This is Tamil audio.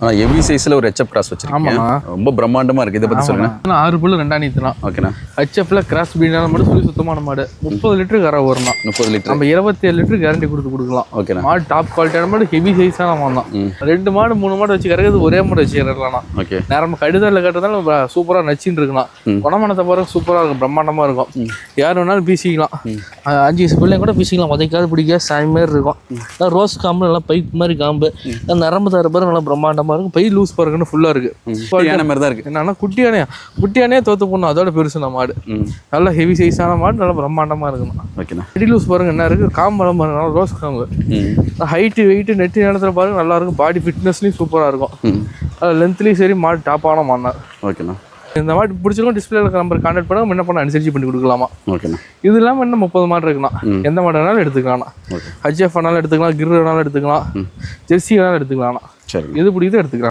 ஹெவி சைஸ்ல ஒரு ஹெச்எஃப் கிராஸ் வச்சிருக்கீங்க. ரொம்ப பிரம்மாண்டமா இருக்கு. இதை பத்தி சொல்லுங்க. 6 புல்லு 2 நீத்தலாம். ஓகேண்ணா. ஹெச்எஃப்ல கிராஸ் பீடான மாடு, சொல்லி சுத்தமான மாடு. 30 லிட்டர் கரை வரும். 30 லிட்டர். நம்ம 27 லிட்டர் கேரண்டி கொடுக்கலாம். ஓகேண்ணா. மாடு டாப் குவாலிட்டியான மாடு, ஹெவி சைஸான மாடு தான். 2 மாடு 3 மாடு வச்சு கறக்கிறது, ஒரே மாடு வச்சு கறக்கலாம். ஓகே. நேரம் கடுதால கட்டுறதால சூப்பரா நச்சின்னு இருக்கலாம். குணமானத்தை பாருங்க, சூப்பரா இருக்கும், பிரம்மாண்டமா இருக்கும். யார் வேணாலும் பீசிக்கலாம். 5 வயசு பிள்ளைங்க கூட பீசிக்கலாம். உதைக்காது பிடிக்காது சாய் மாதிரி இருக்கும். ரோஸ் காம்பு நல்லா பைப் மாதிரி காம்பு, நரம்பு தர பாருங்க, நல்லா பிரம்மாண்டமா இருக்கும். பை லூஸ் பாருங்கன்னு ஃபுல்லா இருக்கு. மாதிரி தான் இருக்கு. என்னன்னா குட்டியானே தோத்து போடணும், அதோட பெருசு நம்ம மாடு. நல்லா ஹெவி சைஸான மாடு, நல்லா பிரம்மாண்டமா இருக்கணும். ஓகேண்ணா. பெடி லூஸ் பாருங்க என்ன இருக்கு, காம்பெல்லாம் பாருங்க, நல்லா ரோஸ் காம்பு. ஹைட்டு வெயிட் நெட்டு நேரத்துல பாருங்க நல்லா இருக்கும். பாடி ஃபிட்னஸ்லயும் சூப்பரா இருக்கும். லென்த்லயும் சரி, மாடு டாப்பான மாடு. ஓகேண்ணா. இந்த மாதிரி பிடிச்சிருக்கும். டிஸ்பிளே நம்பர் கான்டாக்ட் பண்ண என்ன பண்ண அனுசரிச்சு பண்ணி கொடுக்கலாமா. ஓகேண்ணா. இது இல்லாமல் இன்னும் 30 மாடு இருக்குண்ணா. எந்த மாடு வேணாலும் எடுத்துக்கலாம். ஹெச்எஃப் வேணாலும் எடுத்துக்கலாம், கிர் வேணாலும் எடுத்துக்கலாம், ஜெர்சி வேணாலும் எடுத்துக்கலாம். சரி, எது பிடிக்குதோ எடுத்துக்கலாம்.